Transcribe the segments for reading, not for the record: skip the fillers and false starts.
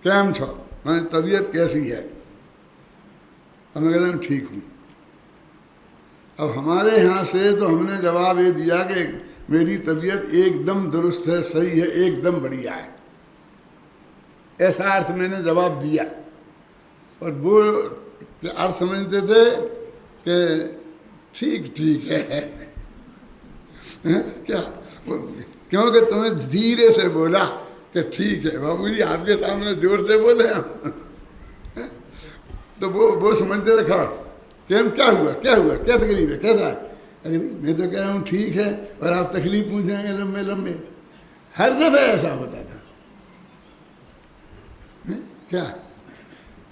Cam छो, मैं तबीयत कैसी है? और मैं कहता हूँ ठीक हूँ। अब हमारे यहाँ से तो हमने जवाब ये दिया कि मेरी तबीयत एकदम दुरुस्त है, सही है, एकदम बढ़िया है, ऐसा अर्थ मैंने जवाब दिया। और वो अर्थ समझते थे कि ठीक ठीक है क्या, क्योंकि तुमने धीरे से बोला कि ठीक है। बाबू जी आपके सामने जोर से बोले हम तो वो समझते थे खड़ा कि हम क्या हुआ, क्या हुआ, क्या तकलीफ है, कैसा है? अरे भाई मैं तो कह रहा हूँ ठीक है, और आप तकलीफ पूछेंगे लंबे लंबे। हर दफे ऐसा होता था। क्या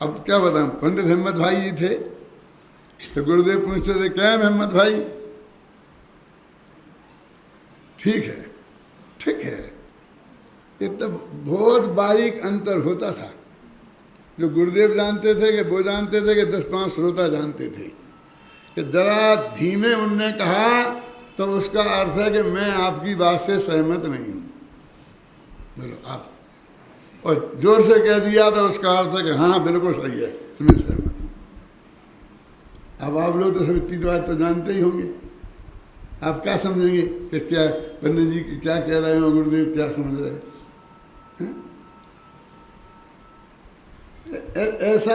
अब क्या बताऊं, पंडित हिम्मत भाई जी थे तो गुरुदेव पूछते थे क्या है हिम्मत भाई? ठीक है, ठीक है। ये तो बहुत बारीक अंतर होता था, जो गुरुदेव जानते थे कि वो जानते थे कि 10-5 श्रोता जानते थे कि जरा धीमे उनने कहा तो उसका अर्थ है कि मैं आपकी बात से सहमत नहीं हूं, बोलो आप। और जोर से कह दिया तो उसका अर्थ है कि हाँ बिल्कुल सही है, इसमें सहमत हूं। अब आप लोग तो सब इतनी बात तो जानते ही होंगे, आप क्या समझेंगे कि क्या पंडित जी क्या कह रहे हो, गुरुदेव क्या समझ रहे हैं? ऐसा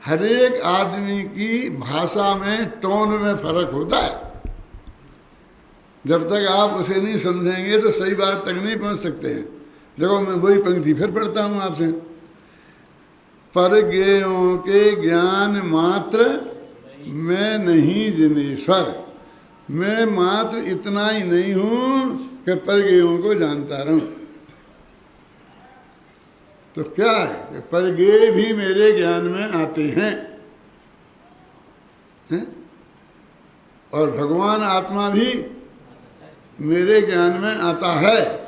हरेक आदमी की भाषा में, टोन में फर्क होता है। जब तक आप उसे नहीं समझेंगे तो सही बात तक नहीं पहुंच सकते हैं। देखो मैं वही पंक्ति फिर पढ़ता हूं आपसे, पर ज्ञेयों के ज्ञान मात्र मैं नहीं जिनेश्वर। मैं मात्र इतना ही नहीं हूं कि पर ज्ञेयों को जानता रहूं। तो क्या है कि परगे भी मेरे ज्ञान में आते हैं, हैं? और भगवान आत्मा भी मेरे ज्ञान में आता है।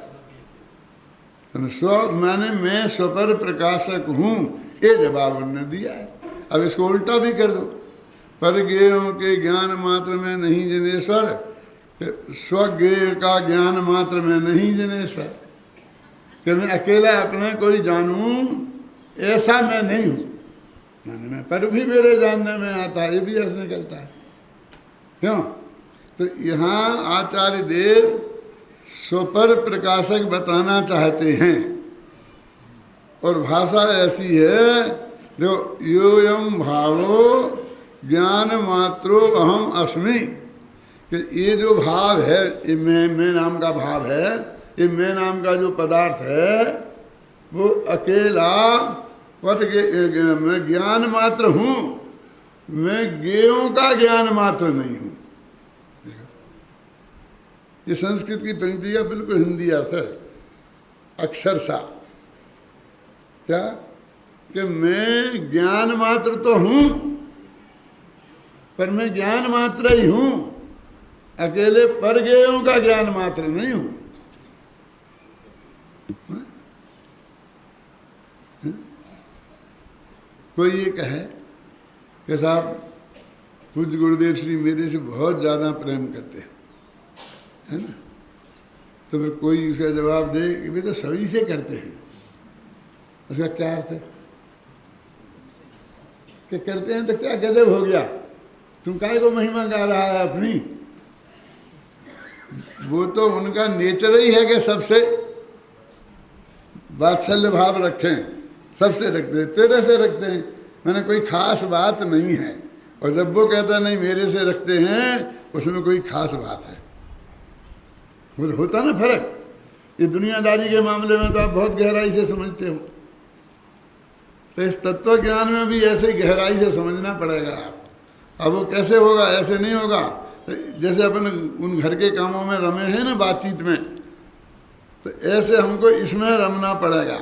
मैंने मैं स्वपर प्रकाशक हूं, ये जवाब उन्होंने दिया है। अब इसको उल्टा भी कर दो, परगेयों के ज्ञान मात्र में नहीं जनेश्वर, स्वज्ञेय का ज्ञान मात्र में नहीं जनेश्वर, कि मैं अकेला अपने कोई जानूं ऐसा मैं नहीं हूं। मैंने मैं पर भी मेरे जानने में आता है, ये भी अर्थ निकलता है। क्यों? तो यहाँ आचार्य देव स्वपर प्रकाशक बताना चाहते हैं, और भाषा ऐसी है, देखो योयम भावो ज्ञान मात्रो अहम अस्मि, कि ये जो भाव है, ये मैं नाम का भाव है, ये मैं नाम का जो पदार्थ है वो अकेला पर मैं ज्ञान मात्र हूँ, मैं ज्ञेयों का ज्ञान मात्र नहीं हूँ। ये संस्कृत की पंक्ति का बिल्कुल हिंदी अर्थ है अक्षरशः। क्या कि मैं ज्ञान मात्र तो हूँ, पर मैं ज्ञान मात्र ही हूँ, अकेले पर ज्ञेयों का ज्ञान मात्र नहीं हूँ। कोई ये कहे कि साहब पूज्य गुरुदेव श्री मेरे से बहुत ज़्यादा प्रेम करते हैं, है ना, तो फिर कोई उसका जवाब दे कि वे तो सभी से करते हैं। उसका क्या अर्थ है कि करते हैं तो क्या गजब हो गया, तुम काहे को महिमा गा रहा है अपनी? वो तो उनका नेचर ही है कि सबसे वात्सल्य भाव रखें, सबसे रखते हैं, तेरे से रखते हैं, मैंने कोई खास बात नहीं है। और जब वो कहता नहीं मेरे से रखते हैं, उसमें कोई खास बात है। वो तो होता ना फर्क। ये दुनियादारी के मामले में तो आप बहुत गहराई से समझते हो, तो इस तत्व ज्ञान में भी ऐसे गहराई से समझना पड़ेगा आप। अब वो कैसे होगा, ऐसे नहीं होगा। जैसे अपन उन घर के कामों में रमे हैं ना बातचीत में, तो ऐसे हमको इसमें रमना पड़ेगा।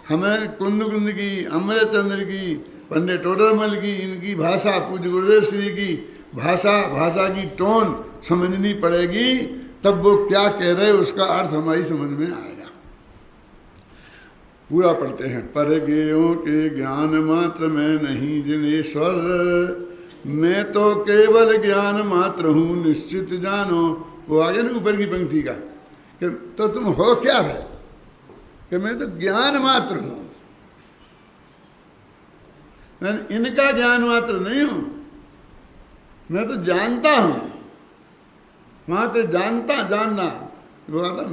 हमें कुंद कुंद की, अमृतचंद्र की, पंडित टोडरमल की, इनकी भाषा, पूज्य गुरुदेव श्री की भाषा की टोन समझनी पड़ेगी, तब वो क्या कह रहे उसका अर्थ हमारी समझ में आएगा। पूरा पढ़ते हैं, पर ज्ञेयों के ज्ञान मात्र में नहीं जिनेश्वर, मैं तो केवल ज्ञान मात्र हूँ निश्चित जानो। वो आगे ना ऊपर की पंक्ति का कि तो तुम हो क्या है, कि मैं तो ज्ञान मात्र हूँ, मैं इनका ज्ञान मात्र नहीं हूं, मैं तो जानता हूं, मात्र जानता, जानना वो आता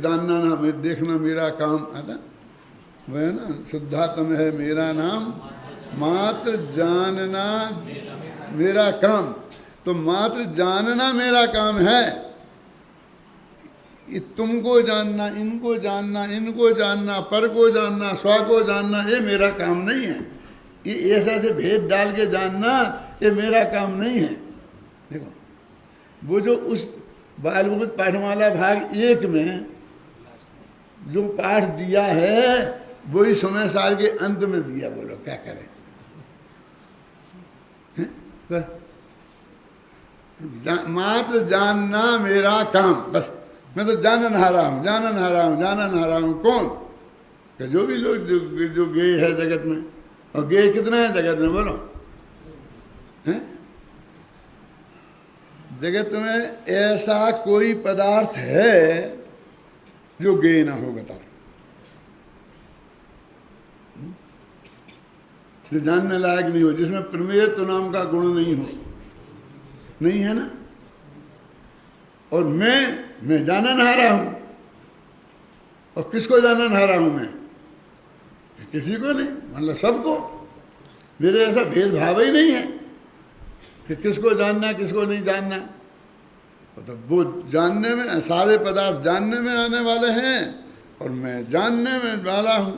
जानना ना, देखना मेरा काम आता, वो है ना, शुद्धात्म है मेरा नाम, मात्र जानना मेरा काम। तो मात्र जानना मेरा काम है, तुमको जानना, इनको जानना, इनको जानना, पर को जानना, स्व को जानना, ये मेरा काम नहीं है। ये ऐसा से भेद डाल के जानना ये मेरा काम नहीं है। देखो वो जो उस बालगुरुकुल पाठमाला भाग 1 में जो पाठ दिया है वही समय सार के अंत में दिया। बोलो क्या करें? मात्र जानना मेरा काम, बस मैं तो जानन हारा हूँ, जानन हारा हूँ, जानन हारा हूँ। कौन? कि जो भी लोग जो गए है जगत में, और गए कितना है जगत में बोलो? हैं? जगत में ऐसा कोई पदार्थ है जो गे ना हो? बताओ। जो जानने लायक नहीं हो, जिसमें प्रमेयत्व नाम का गुण नहीं हो, नहीं है ना। और मैं जानन हारा हूं, और किसको जानन हारा हूं मैं? किसी को नहीं, मतलब सबको। मेरे ऐसा भेदभाव ही नहीं है कि किसको जानना किसको नहीं जानना। तो वो जानने में, सारे पदार्थ जानने में आने वाले हैं और मैं जानने में वाला हूं।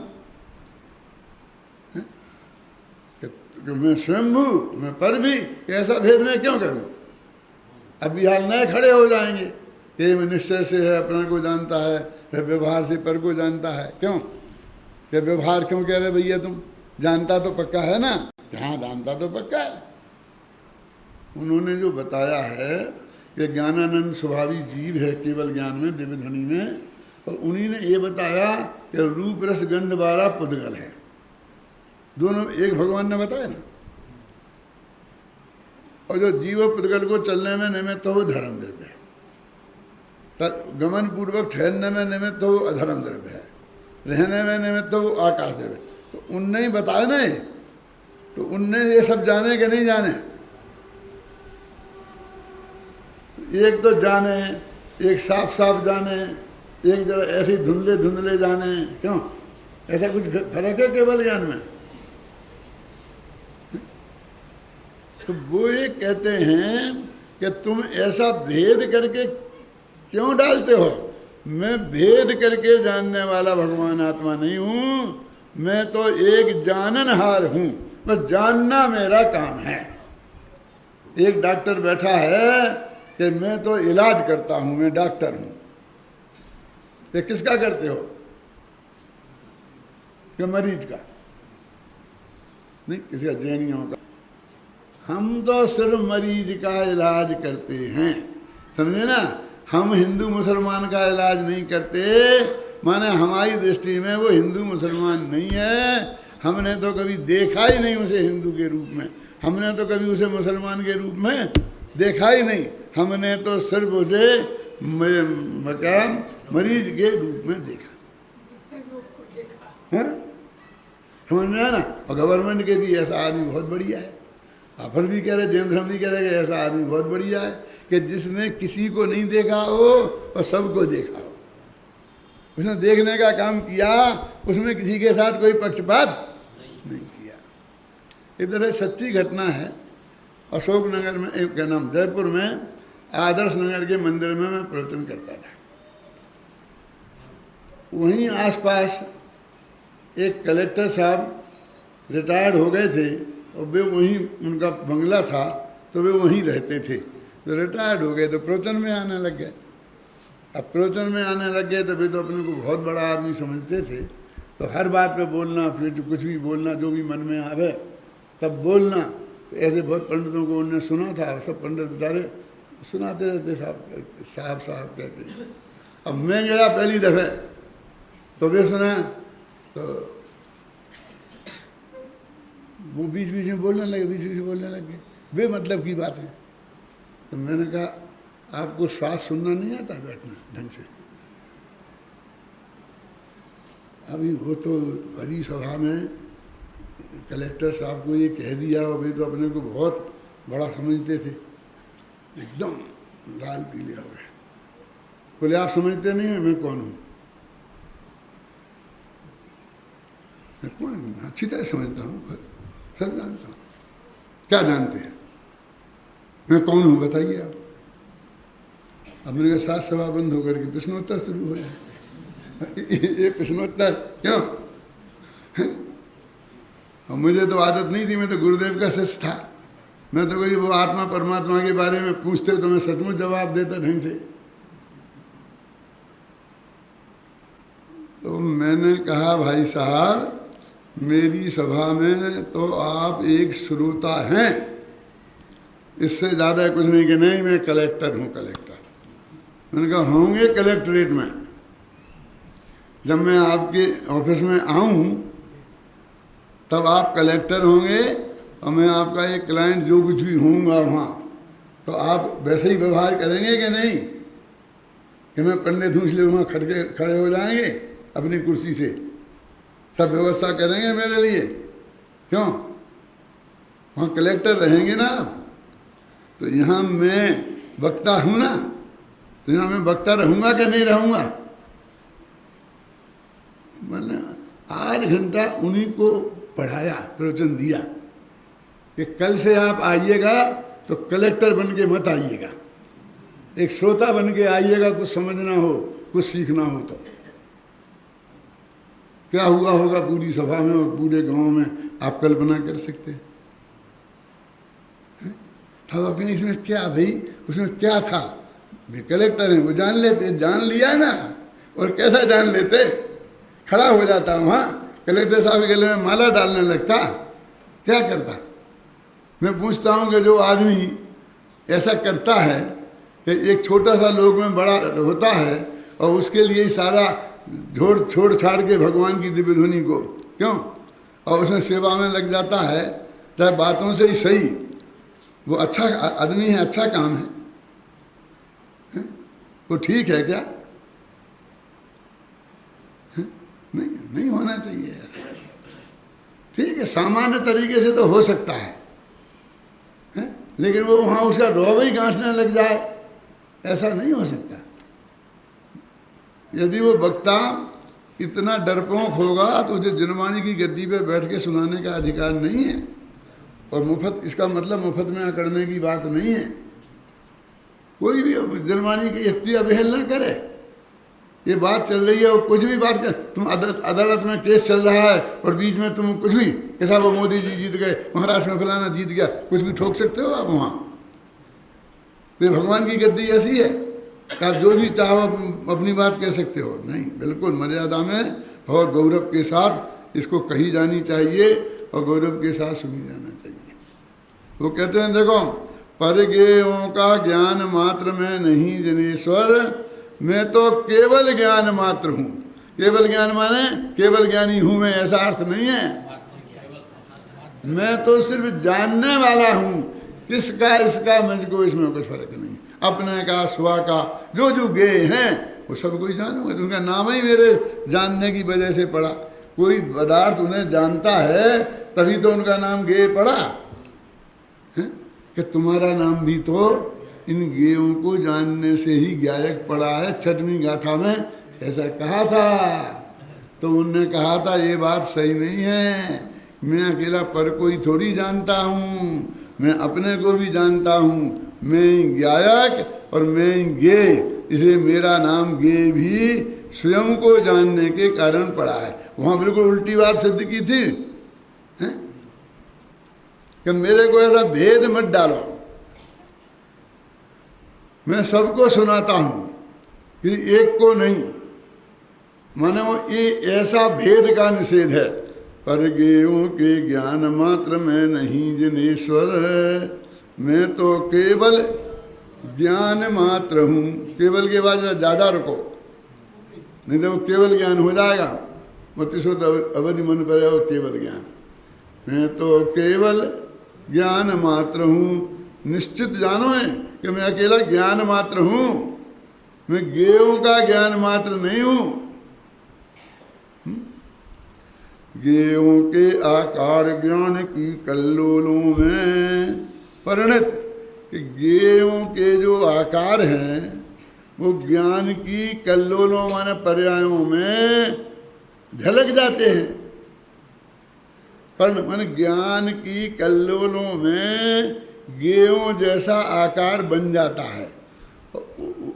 कि मैं स्वयंभू, मैं पर भी, ऐसा भेद मैं क्यों करूं? अभी हाल नए खड़े हो जाएंगे कि मैं निश्चय से है, अपने को जानता है, फिर व्यवहार से पर को जानता है। क्यों? कि व्यवहार क्यों कह रहे भैया तुम? जानता तो पक्का है ना? हाँ जानता तो पक्का है। उन्होंने जो बताया है कि ज्ञानानंद स्वभावी जीव है केवल ज्ञान में, दिव्य ध्वनि में, और उन्हीं ने ये बताया कि रूप रस गंध 12 पुद्गल है। दोनों एक भगवान ने बताया ना। और जो जीव पुद्गल को चलने में निमित्त हो वो धर्म द्रव्य है, गमन पूर्वक ठहरने में निमित्त हो वो अधर्म द्रव्य है, रहने में निमित्त हो वो आकाश द्रव्य। तो उनने ही बताया ना ये, तो उनने ये सब जाने के नहीं जाने। एक तो जाने, एक साफ साफ जाने, एक जरा ऐसे धुंधले धुंधले जाने। क्यों? ऐसा कुछ फर्क है केवल ज्ञान में? तो वो ये कहते हैं कि तुम ऐसा भेद करके क्यों डालते हो? मैं भेद करके जानने वाला भगवान आत्मा नहीं हूँ, मैं तो एक जाननहार हूँ, बस जानना मेरा काम है। एक डॉक्टर बैठा है कि मैं तो इलाज करता हूँ, मैं डॉक्टर हूँ। ये किसका करते हो? कि मरीज का? नहीं, किसी का, जैनियों का। हम तो सिर्फ मरीज का इलाज करते हैं, समझे ना। हम हिंदू मुसलमान का इलाज नहीं करते, माने हमारी दृष्टि में वो हिंदू मुसलमान नहीं है। हमने तो कभी देखा ही नहीं उसे हिंदू के रूप में, हमने तो कभी उसे मुसलमान के रूप में देखा ही नहीं। हमने तो सिर्फ उसे मरीज के रूप में देखा है। समझ में आया ना। और गवर्नमेंट के लिए ऐसा आदमी बहुत बढ़िया है। फिर भी कह रहे, जैन धर्म भी कह रहे कि ऐसा आदमी बहुत बढ़िया है कि जिसने किसी को नहीं देखा हो और सबको देखा हो। उसने देखने का काम किया, उसमें किसी के साथ कोई पक्षपात नहीं किया। इधर सच्ची घटना है। अशोक नगर में, एक क्या नाम, जयपुर में आदर्श नगर के मंदिर में मैं प्रवचन करता था। वहीं आसपास एक कलेक्टर साहब रिटायर्ड हो गए थे और वे वहीं, उनका बंगला था तो वे वहीं रहते थे। तो रिटायर्ड हो गए तो प्रवचन में आने लग गए। अब प्रवचन में आने लग गए तो वे तो अपने को बहुत बड़ा आदमी समझते थे। तो हर बात पे बोलना, फिर जो कुछ भी बोलना, जो भी मन में आवे तब बोलना। तो ऐसे बहुत पंडितों को उन्होंने सुना था, सब पंडित बेचारे सुनाते रहते साहब साहब कहते। अब मैं गया पहली दफ़े तो वे सुना, तो वो बीच बीच में बोलने लगे, बीच बीच में बोलने लगे वे मतलब की बात है। तो मैंने कहा आपको श्वास सुनना नहीं आता बैठना ढंग से? अभी वो तो हरी सभा में कलेक्टर साहब को ये कह दिया, और वे तो अपने को बहुत बड़ा समझते थे, एकदम लाल पीले हो गए। बोले आप समझते नहीं हैं मैं कौन हूँ? मैं कौन हूँ? अच्छी तरह समझता हूँ, सब जानता हूँ। क्या जानते हैं? मैं कौन हूँ बताइए आप। अब मेरे का साथ सभा बंद होकर के प्रश्नोत्तर शुरू हो जाए। ये प्रश्नोत्तर क्यों? और मुझे तो आदत नहीं थी, मैं तो गुरुदेव का शिष्य था। मैं तो कोई वो आत्मा परमात्मा के बारे में पूछते तो मैं सचमुच जवाब देता ढंग से। तो मैंने कहा भाई साहब, मेरी सभा में तो आप एक श्रोता हैं, इससे ज़्यादा कुछ नहीं। कि नहीं मैं कलेक्टर हूँ, कलेक्टर। मैंने कहा होंगे कलेक्ट्रेट में, जब मैं आपके ऑफिस में आऊँ तब आप कलेक्टर होंगे और मैं आपका एक क्लाइंट जो कुछ भी होऊंगा वहाँ, तो आप वैसे ही व्यवहार करेंगे कि नहीं? कि मैं पंडित हूँ इसलिए वहाँ खड़े हो जाएंगे अपनी कुर्सी से, सब व्यवस्था करेंगे मेरे लिए? क्यों? वहाँ कलेक्टर रहेंगे ना आप। तो यहाँ मैं वक्ता हूँ ना, तो यहाँ मैं वक्ता रहूँगा कि नहीं रहूँगा? मैंने 8 घंटा उन्हीं को पढ़ाया, प्रवचन दिया कि कल से आप आइएगा तो कलेक्टर बन के मत आइएगा, एक श्रोता बन के आइएगा। कुछ समझना हो, कुछ सीखना हो तो। क्या हुआ होगा पूरी सभा में और पूरे गांव में, आप कल्पना कर सकते हैं। था अपने इसमें क्या भाई, उसमें क्या था? वे कलेक्टर हैं, वो जान लेते, जान लिया ना। और कैसा जान लेते? खड़ा हो जाता वहाँ, कलेक्टर साहब के गले में माला डालने लगता, क्या करता? मैं पूछता हूँ कि जो आदमी ऐसा करता है कि एक छोटा सा लोक में बड़ा होता है और उसके लिए सारा छोड़ छाड़ के भगवान की दिव्य ध्वनि को, क्यों? और उसमें सेवा में लग जाता है, चाहे बातों से ही सही, वो अच्छा आदमी है, अच्छा काम है, वो ठीक है क्या? नहीं होना चाहिए ऐसा। ठीक है, सामान्य तरीके से तो हो सकता है, लेकिन वो वहाँ उसका रौब ही गांठने लग जाए, ऐसा नहीं हो सकता। यदि वो वक्ता इतना डरपोक होगा तो उसे जनवाणी की गद्दी पे बैठ के सुनाने का अधिकार नहीं है। और मुफ्त, इसका मतलब मुफ्त में अकड़ने की बात नहीं है। कोई भी जनवाणी की इतनी अवहेलना करे। ये बात चल रही है और कुछ भी बात कर, तुम अदालत में केस चल रहा है और बीच में तुम कुछ भी, कैसा वो मोदी जी जीत गए, महाराष्ट्र में फलाना जीत गया, कुछ भी ठोक सकते हो आप वहाँ? तो भगवान की गद्दी ऐसी है कि आप जो भी चाहो अपनी बात कह सकते हो? नहीं, बिल्कुल मर्यादा में और गौरव के साथ इसको कही जानी चाहिए और गौरव के साथ सुनी जाना चाहिए। वो कहते हैं देखो, परगेयों का ज्ञान मात्र में नहीं जनेश्वर, मैं तो केवल ज्ञान मात्र हूँ। केवल ज्ञान माने केवल ज्ञानी हूँ मैं, ऐसा अर्थ नहीं है। मैं तो सिर्फ जानने वाला हूँ, किसका इसका मुझको इसमें कुछ फर्क नहीं। अपने का स्व का जो जो गेय हैं वो सब कोई जानूंगा, तो उनका नाम ही मेरे जानने की वजह से पड़ा। कोई पदार्थ उन्हें जानता है तभी तो उनका नाम गेय पड़ा है? कि तुम्हारा नाम भी तो इन गेयों को जानने से ही गायक पड़ा है। छठवीं गाथा में ऐसा कहा था। तो उनने कहा था ये बात सही नहीं है, मैं अकेला पर कोई थोड़ी जानता हूँ, मैं अपने को भी जानता हूँ। मैं गायक और मैं गेय, इसलिए मेरा नाम गेय भी स्वयं को जानने के कारण पड़ा है। वहाँ बिल्कुल उल्टी बात सिद्ध की थी कि मेरे को ऐसा भेद मत डालो, मैं सबको सुनाता हूँ कि एक को नहीं। माने वो ये ऐसा भेद का निषेध है। पर गेयों के ज्ञान मात्र में नहीं जनेश्वर, मैं तो केवल ज्ञान मात्र हूँ। केवल के बाद ज़्यादा रुको, नहीं तो वो केवल ज्ञान हो जाएगा। 32 अवधि मन पर है वो केवल ज्ञान। मैं तो केवल ज्ञान मात्र हूँ। निश्चित जानो है कि मैं अकेला ज्ञान मात्र हूँ, मैं गेयों का ज्ञान मात्र नहीं हूँ। गेयों के आकार ज्ञान की कल्लोलों में परिणत, कि गेयों के जो आकार हैं वो ज्ञान की कल्लोलों माने पर्यायों में झलक जाते हैं। पर माने ज्ञान की कल्लोलों में गेयों जैसा आकार बन जाता है।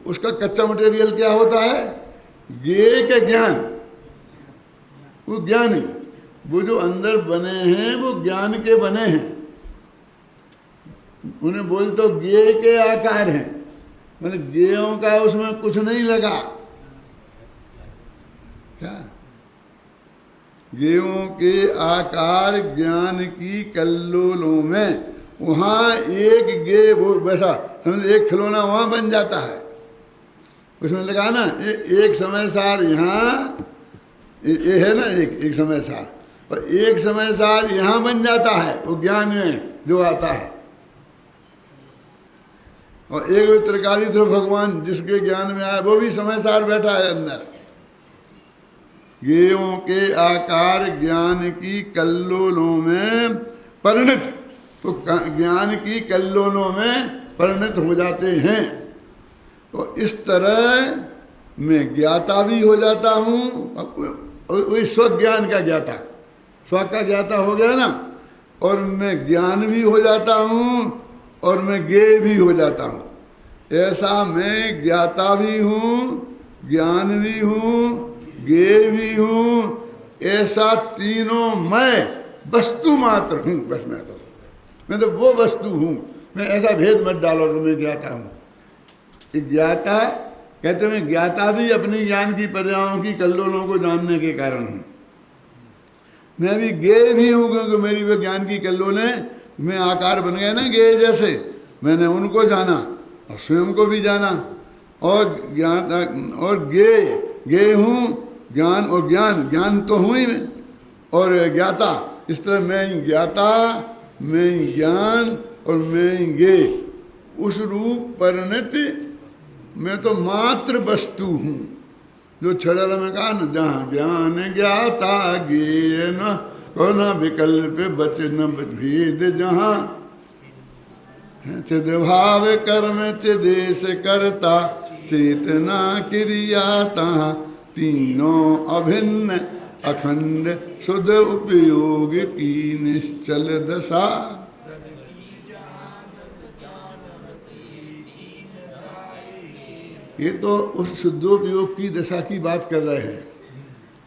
उसका कच्चा मटेरियल क्या होता है? गेय के ज्ञान, वो ज्ञानी, वो जो अंदर बने हैं वो ज्ञान के बने हैं। उन्हें बोल तो गेय के आकार हैं, मतलब गेयों का उसमें कुछ नहीं लगा। क्या? गेयों के आकार ज्ञान की कल्लोलों में, वहाँ एक गे वो वैसा समझ, एक खिलौना वहाँ बन जाता है। उसमें लगा ना एक समय सार यहाँ, ये है ना एक समय सार, और एक समय सार यहाँ बन जाता है वो ज्ञान में जो आता है। और एक त्रिकाली ध्रुव भगवान जिसके ज्ञान में आया वो भी समय सार बैठा है अंदर। गेयों के आकार ज्ञान की कल्लोलों में परिणत, तो ज्ञान की कल्लोलों में परिणत हो जाते हैं। तो इस तरह मैं ज्ञाता भी हो जाता हूँ, वही स्वज्ञान का ज्ञाता, स्व का ज्ञाता हो गया ना, और मैं ज्ञान भी हो जाता हूँ और मैं ज्ञेय भी हो जाता हूँ। ऐसा मैं ज्ञाता भी हूँ, ज्ञान भी हूँ, ज्ञेय भी हूँ, ऐसा तीनों मैं वस्तु मात्र हूँ। बस मैं तो वो वस्तु हूँ। मैं ऐसा भेद मत डालो कि मैं ज्ञाता हूँ। ज्ञाता कहते मैं ज्ञाता भी अपनी ज्ञान की पर्यायों की कल्लोलों को जानने के कारण हूँ। मैं भी ज्ञेय भी हूँ, क्योंकि मेरी वो ज्ञान की कल्लोलें में आकार बन गए ना ज्ञेय जैसे। मैंने उनको जाना और स्वयं को भी जाना, और ज्ञाता और ज्ञेय हूँ, ज्ञान और ज्ञान तो हूँ ही मैं, और ज्ञाता। इस तरह मैं ही ज्ञाता, मैं ही ज्ञान और मैं ही ज्ञेय, उस रूप परिणत मैं तो मात्र वस्तु हूँ। जो छड़ल में कहा न, जहाँ ज्ञान ज्ञाता ज्ञेय न को न विकल्प बच न भेद, जहाँ चिद भाव कर्म चिदेश करता चेतना क्रिया, तहाँ तीनों अभिन्न अखंड शुद्ध उपयोग की निश्चल दशा। ये तो उस शुद्धोपयोग की दशा की बात कर रहे हैं।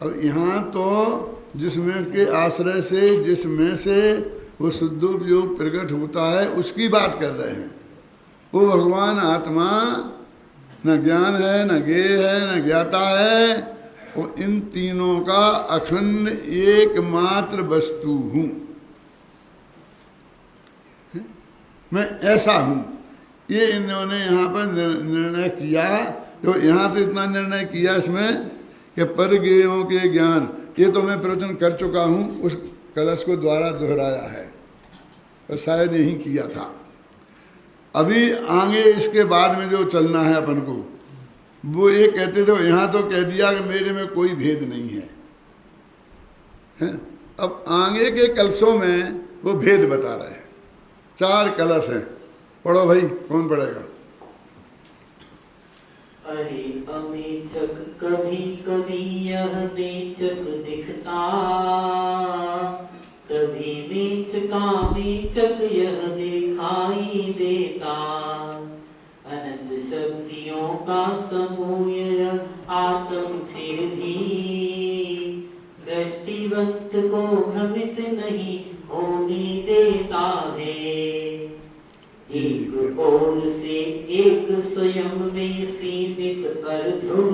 अब यहाँ तो जिसमें के आश्रय से, जिसमें से वो शुद्धोपयोग प्रकट होता है उसकी बात कर रहे हैं। वो भगवान आत्मा न ज्ञान है, न ज्ञेय है, न ज्ञाता है, वो इन तीनों का अखंड एकमात्र वस्तु हूँ। मैं ऐसा हूँ, ये इन्होंने यहाँ पर निर्णय किया। तो यहाँ तो इतना निर्णय किया इसमें कि परगेयों के ज्ञान, ये तो मैं प्रवचन कर चुका हूँ, उस कलश को द्वारा दोहराया है, और शायद यही किया था। अभी आगे इसके बाद में जो चलना है अपन को, वो ये कहते थे, यहाँ तो कह दिया कि मेरे में कोई भेद नहीं है, हैं? अब आगे के कलशों में वो भेद बता रहे हैं। 4 कलश हैं, पढ़ो भाई, कौन पढ़ेगा? अरे अमेचक कभी कभी यह मेचक दिखता, कभी मेचका मेचक यह दिखाई देता। अनंत शक्तियों का समूह यह आत्म फिर भी दृष्टिवंत को भ्रमित नहीं होने देता है। एक ओर से एक स्वयं में सीमित अर्ध्रुव,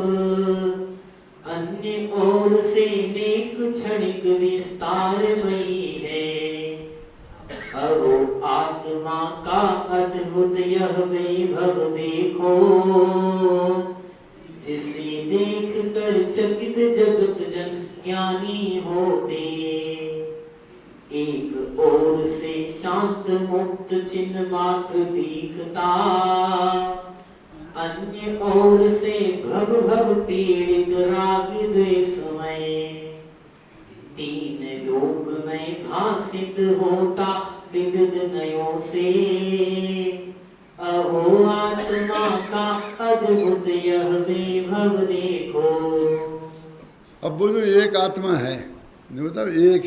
अन्य ओर से नेक क्षणिक विस्तारमयी है। अहो आत्मा का अद्भुत यह वैभव देखो, जिसे देख कर चकित जगत जन ज्ञानी होते। एक ओर से शांत मुक्त चिन्ह मात्र दिखता, अन्य ओर से भव भव पीड़ित राग द्वेषमय। तीन भासित होता विविध नयों से। अहो आत्मा का अद्भुत यह वैभव देखो। अब वो जो एक आत्मा है, जो मतलब एक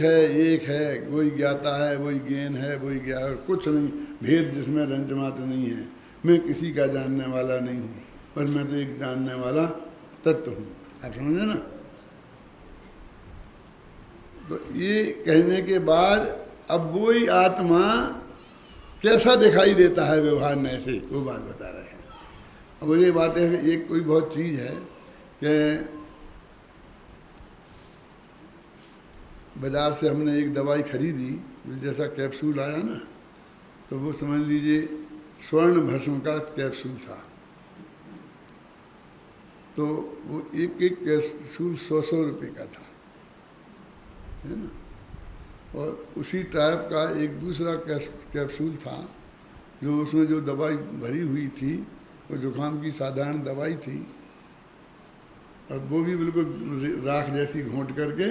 है, वही ज्ञाता है, वही ज्ञान है, वही ज्ञान, कुछ नहीं, भेद जिसमें रंज मात्र नहीं है। मैं किसी का जानने वाला नहीं हूँ, पर मैं तो एक जानने वाला तत्व हूँ। आप समझे ना? तो ये कहने के बाद अब वही आत्मा कैसा दिखाई देता है व्यवहार में, ऐसे वो बात बता रहे हैं। अब ये बात है कि एक कोई बहुत चीज़ है कि बाज़ार से हमने एक दवाई खरीदी, जैसा कैप्सूल आया ना, तो वो समझ लीजिए स्वर्ण भस्म का कैप्सूल था। तो वो एक कैप्सूल 100 रुपये का था, है ना। और उसी टाइप का एक दूसरा कैप्सूल था, जो उसमें जो दवाई भरी हुई थी वो जुकाम की साधारण दवाई थी, और वो भी बिल्कुल राख जैसी घोंट करके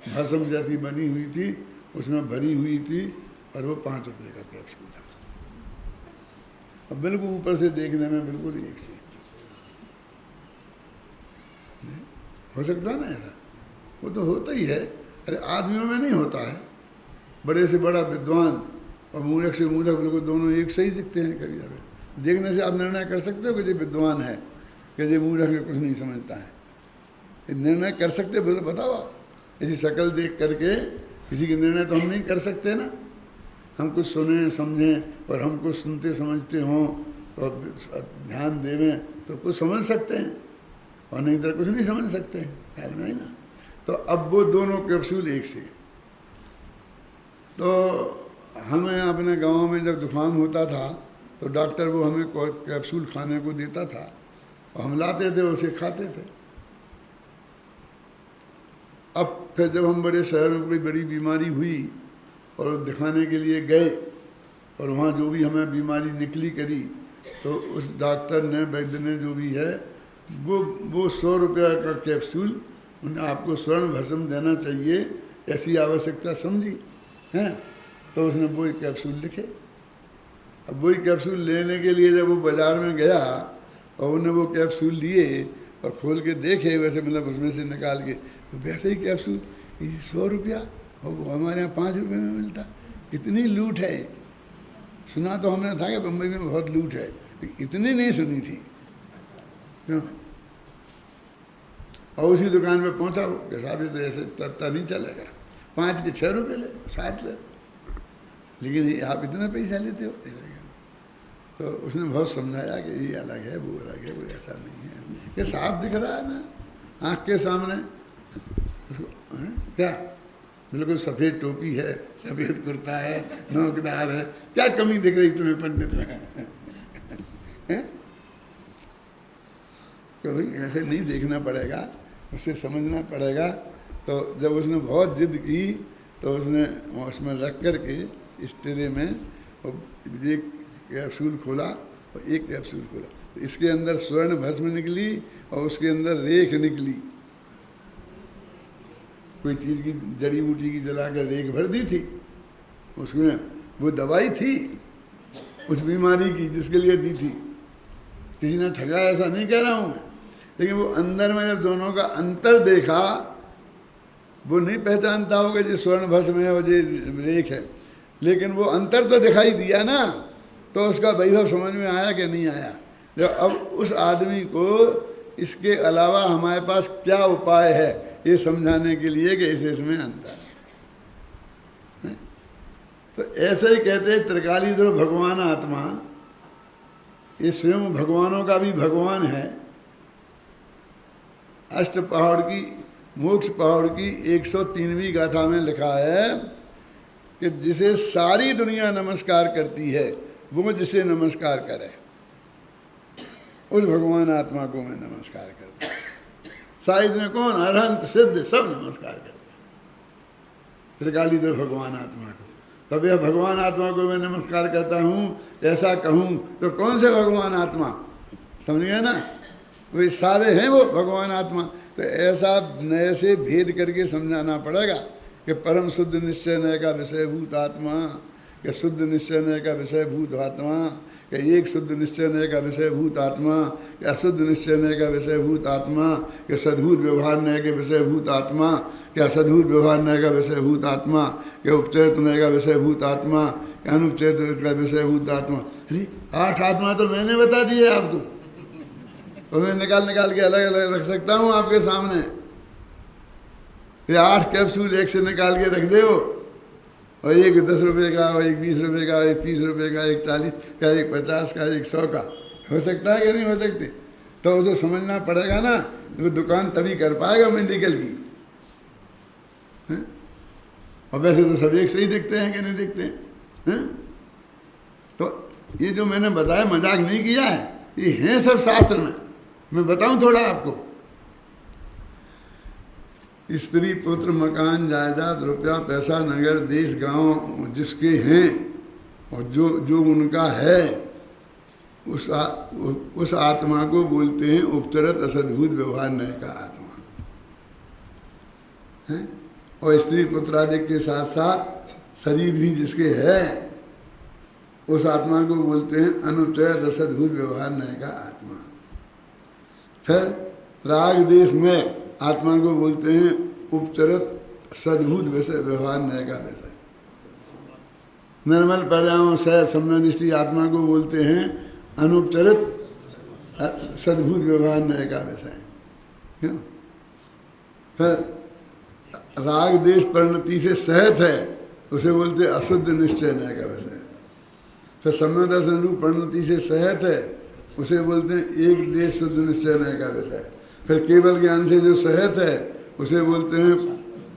भस्म जैसी बनी हुई थी, उसमें भरी हुई थी, और वो 5 रुपये का कैप्सूल था। अब बिल्कुल ऊपर से देखने में बिल्कुल एक से हो सकता है ना ऐसा? वो तो होता ही है। अरे आदमियों में नहीं होता है, बड़े से बड़ा विद्वान और मूर्ख से मूर्ख बिल्कुल दोनों एक से ही दिखते हैं। कभी कभी देखने से आप निर्णय कर सकते हो कि ये विद्वान है, कि ये मूर्ख में कुछ नहीं समझता है। निर्णय कर सकते हो? बताओ आप, ऐसी शक्ल देख करके किसी के निर्णय तो हम नहीं कर सकते ना। हम कुछ सुने समझें और हम कुछ सुनते समझते हों तो ध्यान देवें तो कुछ समझ सकते हैं, और नहीं तो कुछ नहीं समझ सकते हैं, ख्याल में है ना। तो अब वो दोनों कैप्सूल एक से। तो हमें अपने गांव में जब जुकाम होता था तो डॉक्टर वो हमें कैप्सूल खाने को देता था, और हम लाते थे, उसे खाते थे। अब फिर जब हम बड़े शहर में कोई बड़ी बीमारी हुई और दिखाने के लिए गए, और वहाँ जो भी हमें बीमारी निकली करी, तो उस डॉक्टर ने, वैद्य ने जो भी है, वो 100 रुपये का कैप्सूल उन्हें आपको स्वर्ण भस्म देना चाहिए, ऐसी आवश्यकता समझी हैं। तो उसने वही कैप्सूल लिखे। अब वही कैप्सूल लेने के लिए जब वो बाज़ार में गया और उन्हें वो कैप्सूल लिए और खोल के देखे, वैसे मतलब उसमें से निकाल के, तो वैसे ही कैप्सूल 100 रुपया, और वो हमारे यहाँ 5 रुपये में मिलता। कितनी लूट है। सुना तो हमने था कि बम्बई में बहुत लूट है, इतनी नहीं सुनी थी। क्यों? और उसी दुकान पे पहुंचा वो कि साहब ये तो ऐसे तत्ता नहीं चलेगा, 5 के 6 रुपये ले, 7 ले, लेकिन आप इतना पैसा लेते हो। तो उसने बहुत समझाया कि ये अलग है, वो अलग है, वो ऐसा नहीं है, ये साफ दिख रहा है ना आँख के सामने। उसको क्या बिल्कुल सफ़ेद टोपी है, सफ़ेद कुर्ता है, नोकदार है, क्या कमी दिख रही तुम्हें पंडित में? कभी ऐसे नहीं देखना पड़ेगा, उसे समझना पड़ेगा। तो जब उसने बहुत जिद की तो उसने उसमें रख कर के इस ट्रे में एक कैप्सूल खोला और एक कैप्सूल खोला, तो इसके अंदर स्वर्ण भस्म निकली और उसके अंदर रेख निकली। कोई चीज़ की जड़ी बूटी की जला कर रेख भर दी थी उसमें, वो दवाई थी उस बीमारी की जिसके लिए दी थी। किसी ने ठगा ऐसा नहीं कह रहा हूँ मैं, लेकिन वो अंदर में जब दोनों का अंतर देखा, वो नहीं पहचानता होगा जो स्वर्ण भस्म है और ये रेख है, लेकिन वो अंतर तो दिखाई दिया ना, तो उसका वैभव समझ में आया कि नहीं आया। जब अब उस आदमी को इसके अलावा हमारे पास क्या उपाय है ये समझाने के लिए कि इसमें अंतर है। तो ऐसे ही कहते हैं त्रिकालीधर भगवान आत्मा, ये स्वयं भगवानों का भी भगवान है। अष्ट पहाड़ की, मोक्ष पहाड़ की 103वीं गाथा में लिखा है कि जिसे सारी दुनिया नमस्कार करती है वो जिसे नमस्कार करे, उस भगवान आत्मा को मैं नमस्कार करता हूँ। सारी दुनिया कौन? अरहंत सिद्ध सब नमस्कार करते हैं त्रिकालीधर भगवान आत्मा को। तब यह भगवान आत्मा को मैं नमस्कार करता हूँ ऐसा कहूँ तो कौन से भगवान आत्मा? समझ गए ना? वे सारे हैं वो भगवान आत्मा। तो ऐसा नए से भेद करके समझाना पड़ेगा कि परम शुद्ध निश्चय नय का विषयभूत आत्मा, कि शुद्ध निश्चय नय का विषयभूत आत्मा, कि एक शुद्ध निश्चय नय का विषयभूत आत्मा, कि अशुद्ध निश्चय नय का विषयभूत आत्मा, कि सद्भूत व्यवहार नय के विषयभूत आत्मा, कि असद्भूत व्यवहार नय का विषयभूत आत्मा, कि उपचरित नय का विषयभूत आत्मा, कि अनुपचरित का विषयभूत आत्मा। अरे 8 आत्मा तो मैंने बता दी है आपको, और मैं निकाल के अलग अलग रख सकता हूँ आपके सामने। ये 8 कैप्सूल एक से निकाल के रख दे वो, और एक 10 रुपये का, और एक 20 रुपये का, एक 30 रुपये का, एक 40 का, एक 50 का, एक 100 का। हो सकता है कि नहीं हो सकते? तो उसे समझना पड़ेगा ना, वो दुकान तभी कर पाएगा मेडिकल की। है? और वैसे तो सब एक से ही दिखते हैं कि नहीं दिखते हैं? तो ये जो मैंने बताया मजाक नहीं किया है, ये हैं सब शास्त्र में। मैं बताऊं थोड़ा आपको। स्त्री पुत्र मकान जायदाद रुपया पैसा नगर देश गांव जिसके हैं और जो उनका है, उस आत्मा को बोलते हैं उपचरित असद्भूत व्यवहार नय का आत्मा है। और स्त्री पुत्र आदि के साथ साथ शरीर भी जिसके है, उस आत्मा को बोलते हैं अनुपचरित असद्भूत व्यवहार नय का आत्मा। फिर राग देश में आत्मा को बोलते हैं उपचरित सद्भूत विषय व्यवहार नय का विषय। निर्मल पर्यावरण सह सम्यदृष्टि आत्मा को बोलते हैं अनुपचरित सद्भूत व्यवहार नय का विषय। क्यों? फिर राग देश परिणति से सहित है, उसे बोलते हैं अशुद्ध निश्चय नय का विषय। फिर सम्यदर्शन रूप परिणति से सहित है, उसे बोलते हैं एक देश शुद्ध निश्चय नय का विषय। फिर केवल ज्ञान से जो सहित है, उसे बोलते हैं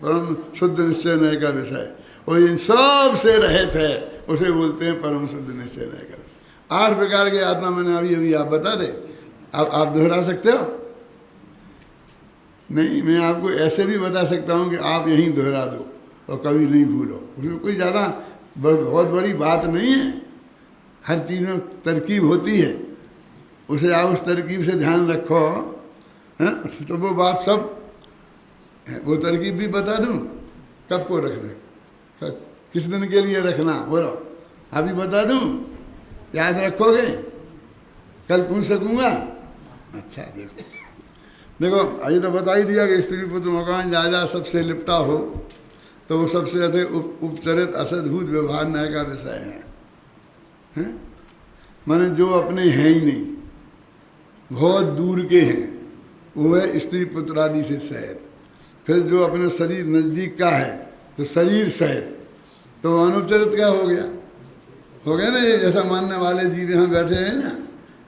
परम शुद्ध निश्चय नय का विषय। और इन सब से रहित है, उसे बोलते हैं परम शुद्ध निश्चय नय का विषय। 8 प्रकार के आत्मा मैंने अभी आप बता दे। अब आप दोहरा सकते हो? नहीं, मैं आपको ऐसे भी बता सकता हूँ कि आप यहीं दोहरा दो और कभी नहीं भूलो। उसमें कोई ज़्यादा बहुत बड़ी बात नहीं है। हर चीज़ में तरकीब होती है, उसे आप उस तरकीब से ध्यान रखो, हैं? तो वो बात सब, वो तरकीब भी बता दूं कब को रखना, किस दिन के लिए रखना, बोलो अभी बता दूं, याद रखोगे? कल पूछ सकूंगा? अच्छा देखो अभी तो बता ही दिया कि स्त्री पुत्र मकान जायदाद सबसे लिपटा हो, तो वो सबसे अधिक उपचरित असद्भूत व्यवहार नय का विषय है। माने जो अपने हैं ही नहीं, बहुत दूर के हैं, वो है स्त्री पुत्र आदि से सहित। फिर जो अपने शरीर नज़दीक का है, तो शरीर सहित, तो अनुपचरित का हो गया ना। ये जैसा मानने वाले जीव यहाँ बैठे हैं ना,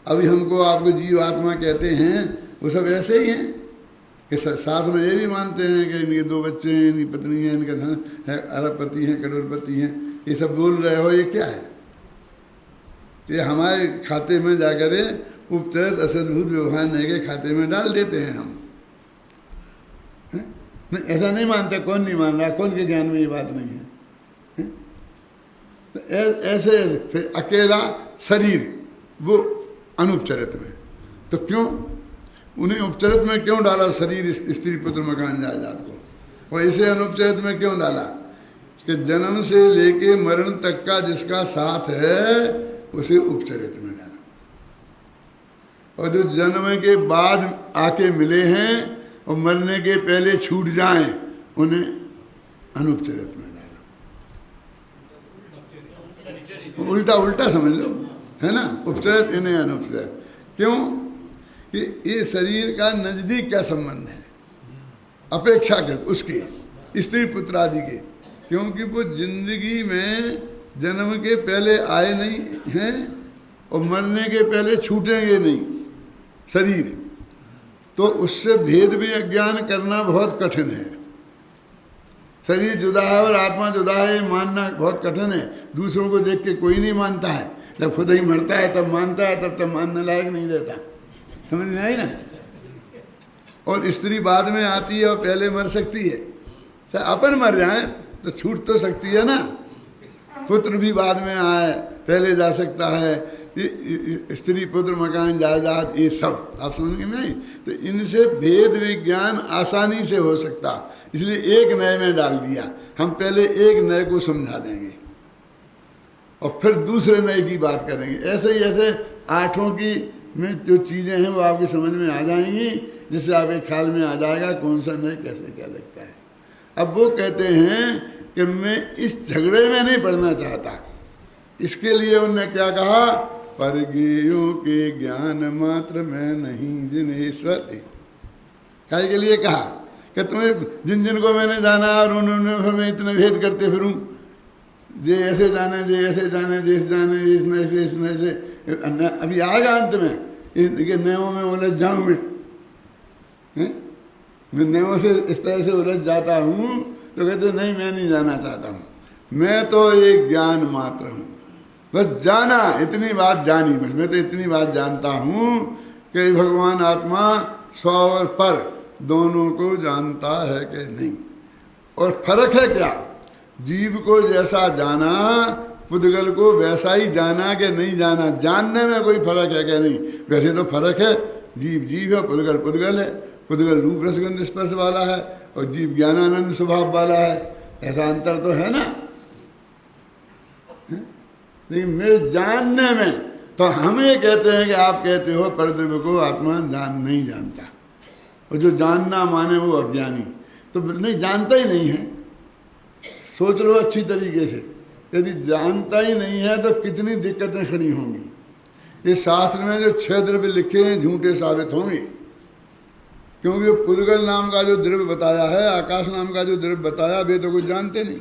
अभी हमको आपको जीव आत्मा कहते हैं, वो सब ऐसे ही हैं कि साथ में ये भी मानते हैं कि इनके 2 बच्चे हैं, इनकी पत्नी है, इनका धन है, अरबपति हैं, करोड़पति हैं। ये सब बोल रहे हो, ये क्या है? ये हमारे खाते में जाकर उपचरित असद्भूत व्यवहार नय के खाते में डाल देते हैं हम। नहीं, ऐसा नहीं मानते। कौन नहीं मान रहा? कौन के ज्ञान में ये बात नहीं है? तो ऐसे फिर अकेला शरीर वो अनुपचरित में, तो क्यों उन्हें उपचरित में क्यों डाला? शरीर स्त्री पुत्र मकान जायदाद को, और इसे अनुपचरित में क्यों डाला? कि जन्म से लेके मरण तक का जिसका साथ है, उसे उपचरित में डाला। और जो जन्म के बाद आके मिले हैं और मरने के पहले छूट जाएं, उन्हें अनुपचरित में डाला। उल्टा समझ लो, है ना? उपचरित इन्हें अनुपचरित। क्यों? कि ये शरीर का नजदीक का संबंध है अपेक्षाकृत उसके स्त्री पुत्र आदि के, क्योंकि वो जिंदगी में जन्म के पहले आए नहीं हैं और मरने के पहले छूटेंगे नहीं शरीर, तो उससे भेद भी अज्ञान करना बहुत कठिन है। शरीर जुदा है और आत्मा जुदा है, ये मानना बहुत कठिन है। दूसरों को देख के कोई नहीं मानता है, जब खुद ही मरता है तब मानता है, तब मानने लायक नहीं रहता। समझ में आई ना? और स्त्री बाद में आती है और पहले मर सकती है। अपन मर जाए तो छूट तो सकती है ना। पुत्र भी बाद में आए, पहले जा सकता है, ये स्त्री पुत्र मकान जायदाद ये सब आप समझेंगे नहीं, तो इनसे भेद विज्ञान आसानी से हो सकता, इसलिए एक नए में डाल दिया। हम पहले एक नए को समझा देंगे और फिर दूसरे नए की बात करेंगे। ऐसे ही ऐसे आठों की में जो चीज़ें हैं वो आपकी समझ में आ जाएंगी, जिससे आपके ख्याल में आ जाएगा कौन सा नए कैसे क्या लगता है। अब वो कहते हैं कि मैं इस झगड़े में नहीं पढ़ना चाहता, इसके लिए उन्होंने क्या कहा, पर गेयों के ज्ञान मात्र में नहीं जिनेश्वर। काय के लिए कहा कि तुम्हें जिन जिन को मैंने जाना और उन्होंने फिर मैं इतने भेद करते फिरूं, जे ऐसे जाने, जे ऐसे जाने, जिस जाने, इसमें से अभी आएगा अंत में इनके नयों में उलझ जाऊं मैं नयों से इस तरह से उलझ जाता हूँ। तो कहते नहीं, मैं नहीं जाना चाहता हूँ, मैं तो एक ज्ञान मात्र हूँ, बस जाना, इतनी बात जानी, बस मैं तो इतनी बात जानता हूँ कि भगवान आत्मा स्व और पर दोनों को जानता है कि नहीं। और फर्क है क्या, जीव को जैसा जाना पुद्गल को वैसा ही जाना कि नहीं जाना, जानने में कोई फर्क है क्या नहीं। वैसे तो फर्क है, जीव जीव है, पुद्गल पुद्गल है, पुद्गल रूप रसगंध स्पर्श वाला है और जीव ज्ञानानंद स्वभाव वाला है, ऐसा अंतर तो है ना। लेकिन मेरे जानने में तो हम ये कहते हैं कि आप कहते हो परद्रव्य को आत्मा जान नहीं जानता, और जो जानना माने वो अज्ञानी, तो नहीं जानता ही नहीं है। सोच लो अच्छी तरीके से, यदि जानता ही नहीं है तो कितनी दिक्कतें खड़ी होंगी। ये शास्त्र में जो 6 द्रव्य लिखे हैं झूठे साबित होंगे, क्योंकि पुद्गल नाम का जो द्रव्य बताया है, आकाश नाम का जो द्रव्य बताया, वे तो कुछ जानते नहीं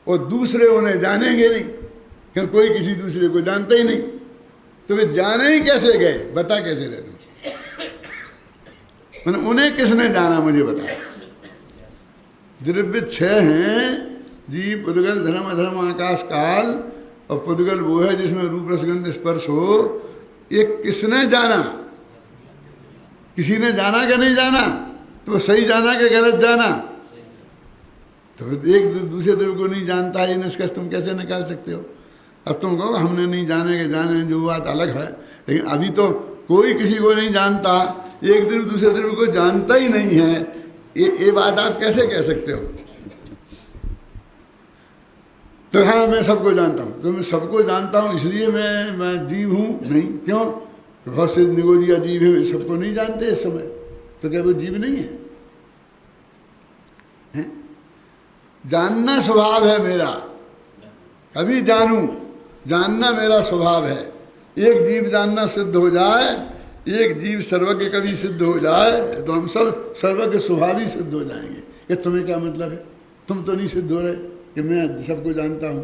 और दूसरे उन्हें जानेंगे नहीं, क्योंकि कोई किसी दूसरे को जानता ही नहीं, तो वे जाने ही कैसे गए, बता कैसे रहे तुम, मतलब उन्हें किसने जाना मुझे बताया। द्रव्य 6 हैं, जीव पुद्गल धर्म अधर्म आकाश काल, और पुद्गल वो है जिसमें रूप रसगंध स्पर्श हो। ये किसने जाना, किसी ने जाना कि नहीं जाना, तो सही जाना कि गलत जाना। तो एक दूसरे द्रव्य को नहीं जानता है, निष्कर्ष तुम कैसे निकाल सकते हो। अब तुम कहो हमने नहीं जाने के जाने, जो बात अलग है, लेकिन अभी तो कोई किसी को नहीं जानता, एक द्रव्य दूसरे द्रव्य को जानता ही नहीं है, ये बात आप कैसे कह सकते हो। तो हाँ मैं सबको जानता हूँ, तो मैं सबको जानता हूँ इसलिए मैं जीव हूँ, नहीं, क्यों, तो बहुत से निगोजिया जीव है, सबको नहीं जानते इस समय, तो क्या वो जीव नहीं है, हैं? जानना स्वभाव है मेरा, कभी जानूं, जानना मेरा स्वभाव है। एक जीव जानना सिद्ध हो जाए, एक जीव सर्वज्ञ कभी सिद्ध हो जाए, तो हम सब सर्वज्ञ स्वभावी सिद्ध हो जाएंगे। कि तुम्हें क्या मतलब है, तुम तो नहीं सिद्ध हो रहे कि मैं सबको जानता हूँ।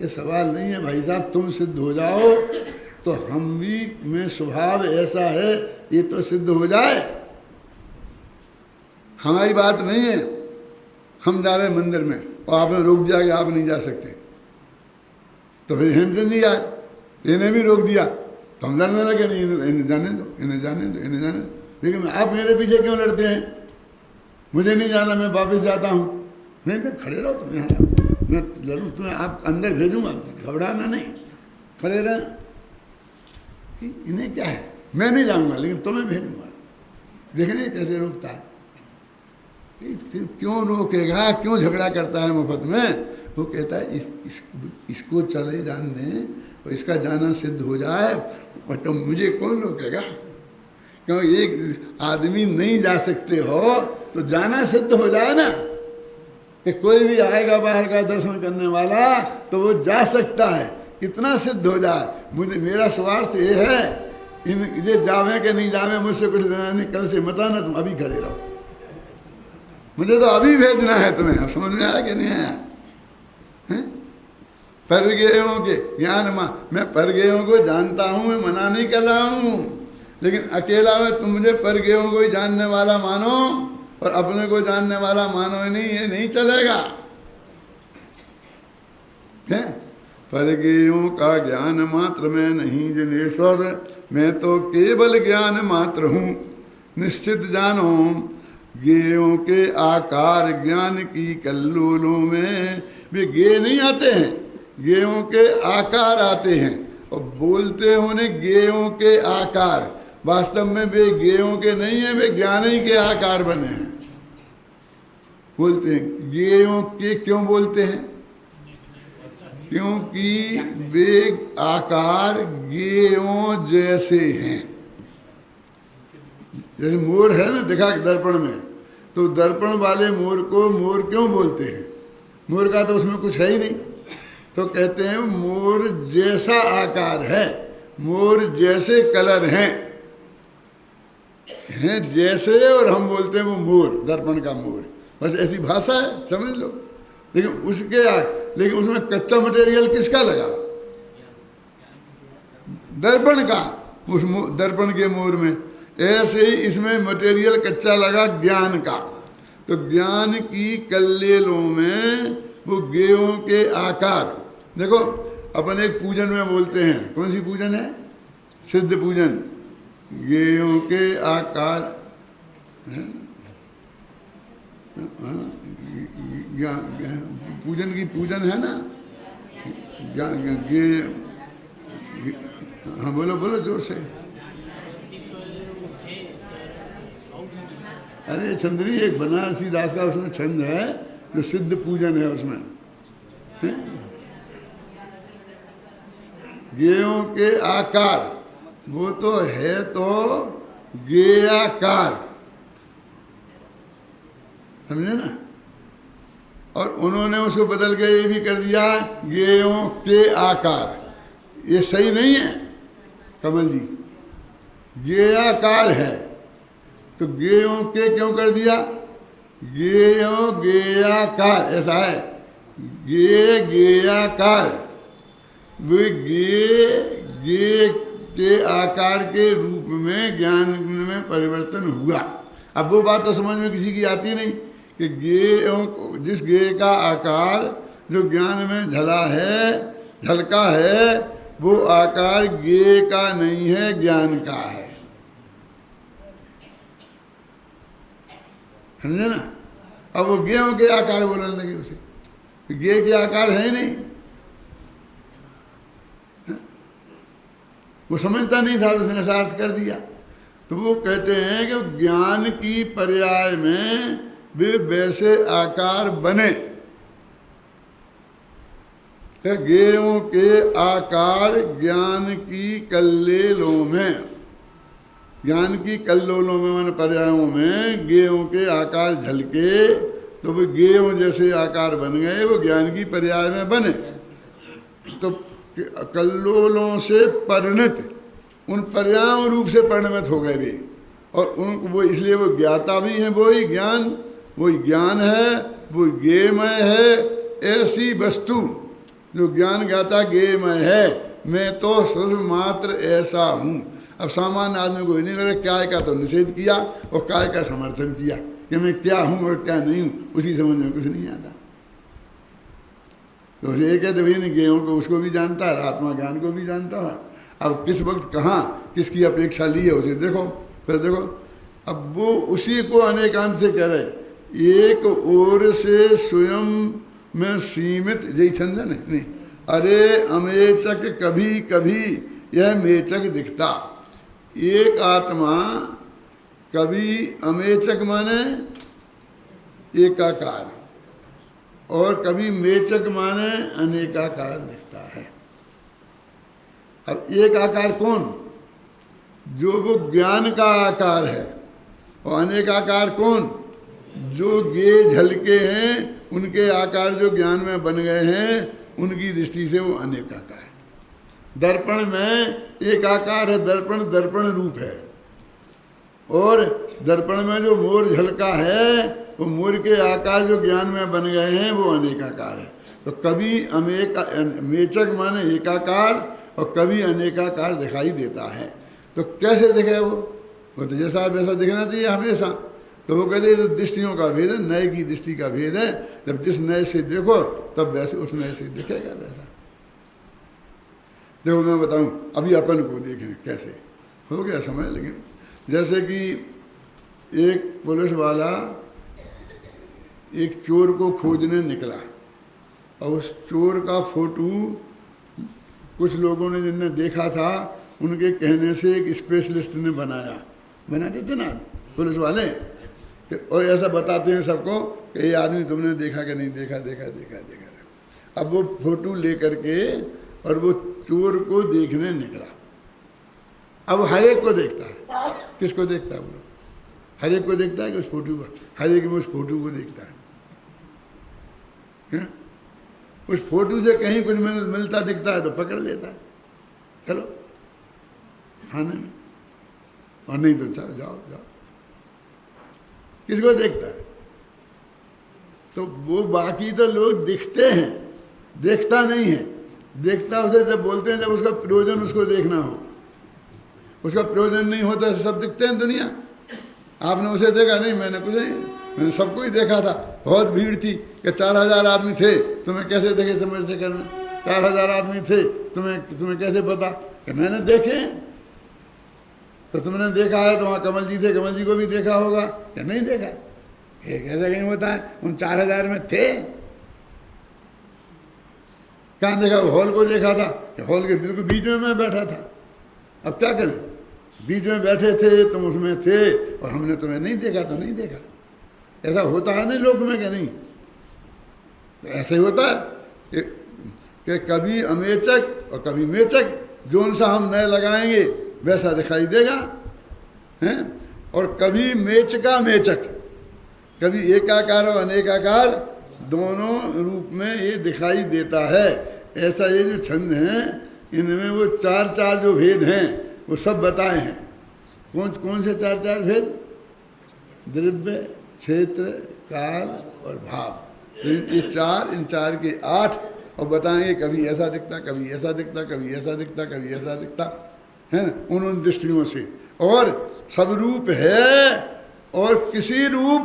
ये सवाल नहीं है भाई साहब, तुम सिद्ध हो जाओ तो हम भी में स्वभाव ऐसा है, ये तो सिद्ध हो जाए। हमारी बात नहीं है, हम जा रहे हैं मंदिर में और आपने रोक दिया कि आप नहीं जा सकते, तो फिर हेमचंद जी आए, इन्हें भी रोक दिया, तो हम लड़ने लगे, नहीं इन्हें जाने दो, इन्हें जाने दो, इन्हें जाने दो। लेकिन आप मेरे पीछे क्यों लड़ते हैं, मुझे नहीं जाना, मैं वापस जाता हूँ। नहीं तो खड़े रहो, तुम यहाँ रहो, मैं लड़ूँ, तुम्हें आप अंदर भेजूँगा, घबराना नहीं, खड़े रहना। इन्हें क्या है, मैं नहीं जाऊँगा लेकिन तुम्हें भेजूँगा, देखने कैसे रोकता है। क्यों रोकेगा, क्यों झगड़ा करता है मुफ्त में। वो कहता है इसको चले जान दें और इसका जाना सिद्ध हो जाए, और तो मुझे कौन रोकेगा। क्यों एक आदमी नहीं जा सकते हो तो जाना सिद्ध हो जाए ना, कि कोई भी आएगा बाहर का दर्शन करने वाला तो वो जा सकता है, इतना सिद्ध हो जाए। मुझे मेरा स्वार्थ ये है, ये जावे कि नहीं जावे मुझसे कुछ लेना नहीं, कल से मत आना, तुम अभी खड़े रहो, मुझे तो अभी भेजना है तुम्हें। अब समझ में आया कि नहीं आया। परगेयों के ज्ञान मैं परगेयों को जानता हूँ, मैं मना नहीं कर रहा हूँ, लेकिन अकेला में तुम मुझे परगेयों को ही जानने वाला मानो और अपने को जानने वाला मानो ही नहीं, ये नहीं चलेगा। परगेयों का ज्ञान मात्र में नहीं जनेश्वर, मैं तो केवल ज्ञान मात्र हूँ। निश्चित जानो गेयों के आकार ज्ञान की कल्लोलों में, वे गे नहीं आते हैं, गेयों के आकार आते हैं और बोलते होने गेयों के आकार, वास्तव में वे गेयों के नहीं है, वे ज्ञान ही के आकार बने हैं। बोलते हैं गेयों के, क्यों बोलते हैं? क्योंकि वे आकार गेयों जैसे हैं। जैसे मोर है ना, देखा दर्पण में, तो दर्पण वाले मोर को मोर क्यों बोलते हैं? मोर का तो उसमें कुछ है ही नहीं, तो कहते हैं मोर जैसा आकार है, मोर जैसे कलर हैं जैसे, और हम बोलते हैं वो मोर, दर्पण का मोर। बस ऐसी भाषा है, समझ लो। लेकिन उसमें कच्चा मटेरियल किसका लगा? दर्पण का, उस दर्पण के मोर में। ऐसे ही इसमें मटेरियल कच्चा लगा ज्ञान का। तो ज्ञान की कल्लेलों में वो गेयों के आकार, देखो अपन एक पूजन में बोलते हैं, कौन सी पूजन है? सिद्ध पूजन। गेयों के आकार पूजन की पूजन है ना, गे, हाँ बोलो बोलो जोर से। अरे चंद्री, एक बनारसी दास का उसमें छंद है जो सिद्ध पूजन है, उसमें गेयों के आकार, वो तो है तो गेयाकार, समझे ना। और उन्होंने उसको बदल के ये भी कर दिया गेयों के आकार। ये सही नहीं है कमल जी, गेयाकार है, तो गेयों के क्यों कर दिया? गेयों गेयाकार, ऐसा है, गे गेयाकार। वे गे के आकार के रूप में ज्ञान में परिवर्तन हुआ। अब वो बात तो समझ में किसी की आती नहीं कि गेयों, जिस गे का आकार जो ज्ञान में झलका है, वो आकार गे का नहीं है, ज्ञान का है। समझे ना। अब वो गेयों के आकार बोलने लगे उसे, गे के आकार है ही नहीं, वो समझता नहीं था, उसने ऐसा अर्थ कर दिया। तो वो कहते हैं कि ज्ञान की पर्याय में वे वैसे आकार बने। तो गेयों के आकार ज्ञान की कल्लेलों में, ज्ञान की कल्लोलों में मान पर्यायों में गेयों के आकार झलके, तो वे गेयों जैसे आकार बन गए, वो ज्ञान की पर्याय में बने। तो कल्लोलों से परिणत, उन पर्यायों रूप से परिणत हो गए वे, और उनको वो इसलिए वो ज्ञाता भी हैं, वही ज्ञान है, वो गेयमय है। ऐसी वस्तु जो ज्ञान ज्ञाता गेयमय है, मैं तो सर्व मात्र ऐसा हूँ। अब सामान्य आदमी को नहीं लगा, काय का तो निषेध किया और काय का समर्थन किया कि मैं क्या हूँ और क्या नहीं हूँ, उसी समझ में कुछ नहीं आता। तो एक है तो भाई गेयों को उसको भी जानता है, आत्मा ज्ञान को भी जानता है। अब किस वक्त कहाँ किसकी अपेक्षा ली है उसे देखो, फिर देखो। अब वो उसी को अनेकांत से कह रहे, एक ओर से स्वयं में सीमित, यही छंद है नहीं, अरे अमेचक कभी कभी यह मेचक दिखता। एक आत्मा कभी अमेचक माने एकाकार, और कभी मेचक माने अनेकाकार दिखता है। अब एक आकार कौन? जो वो ज्ञान का आकार है, और अनेकाकार कौन? जो गे झलके हैं, उनके आकार जो ज्ञान में बन गए हैं, उनकी दृष्टि से वो अनेकाकार है। दर्पण में एक आकार है, दर्पण रूप है, और दर्पण में जो मोर झलका है, वो मोर के आकार जो ज्ञान में बन गए हैं, वो अनेकाकार है। तो कभी मेचक माने एकाकार और कभी अनेकाकार दिखाई देता है। तो कैसे दिखे वो तो जैसा वैसा दिखना चाहिए हमेशा। तो वो कहते हैं तो दृष्टियों का भेद है, नए की दृष्टि का भेद है। जब जिस नए से देखो तब वैसे उस नए से दिखेगा वैसा। देखो मैं बताऊं, अभी अपन को देखें कैसे हो गया समय। लेकिन जैसे कि एक पुलिस वाला एक चोर को खोजने निकला, और उस चोर का फोटो कुछ लोगों ने जिनने देखा था उनके कहने से एक स्पेशलिस्ट ने बना देते ना पुलिस वाले, और ऐसा बताते हैं सबको कि ये आदमी तुमने देखा कि नहीं देखा, देखा। अब वो फोटो लेकर के और वो चोर को देखने निकला। अब हर एक को देखता है। किसको देखता है बोलो? हर एक को देखता है कि उस फोटो को, हर एक में उस फोटो को देखता है। उस फोटो से कहीं कुछ मिलता दिखता है तो पकड़ लेता है, चलो थाने में, और नहीं तो चलो जाओ। किसको देखता है? तो वो बाकी तो लोग दिखते हैं, देखता नहीं है। देखता उसे जब बोलते हैं जब उसका प्रयोजन उसको देखना हो। उसका प्रयोजन नहीं होता है, सब दिखते हैं दुनिया। आपने उसे देखा नहीं, मैंने कुछ नहीं, मैंने सबको ही देखा था। बहुत भीड़ थी कि 4000 आदमी थे, तुम्हें कैसे देखे समझ से करना? 4000 आदमी थे, तुम्हें कैसे पता कि मैंने देखे? तो तुमने देखा है तो वहाँ कमल जी थे, कमल जी को भी देखा होगा कि नहीं देखा? ये कैसे कहीं होता है? उन 4000 में थे, कहाँ देखा? हॉल को देखा था कि हॉल के बिल्कुल बीच में मैं बैठा था। अब क्या करें? बीच में बैठे थे, तुम उसमें थे, और हमने तुम्हें नहीं देखा तो नहीं देखा। ऐसा होता है नहीं लोक में कि नहीं? ऐसे ही होता है कि कभी अमेचक और कभी मेचक, जोन सा हम नए लगाएंगे वैसा दिखाई देगा, हैं? और कभी मेचका मेचक, कभी एकाकार और अनेकाकार दोनों रूप में ये दिखाई देता है। ऐसा ये जो छंद हैं इनमें वो चार जो भेद हैं वो सब बताए हैं। कौन से चार भेद? द्रव्य, क्षेत्र, काल और भाव। इन चार के 8, और बताएंगे कभी ऐसा दिखता, कभी ऐसा दिखता, कभी ऐसा दिखता, कभी ऐसा दिखता, है ना, उन दृष्टियों से। और सब रूप है और किसी रूप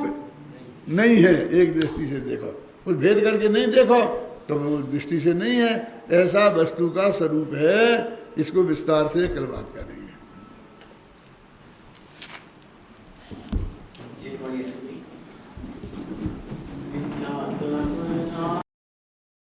नहीं है, एक दृष्टि से देखो। उस भेद करके नहीं देखो तो वो दृष्टि से नहीं है। ऐसा वस्तु का स्वरूप है। इसको विस्तार से कल बात करेंगे।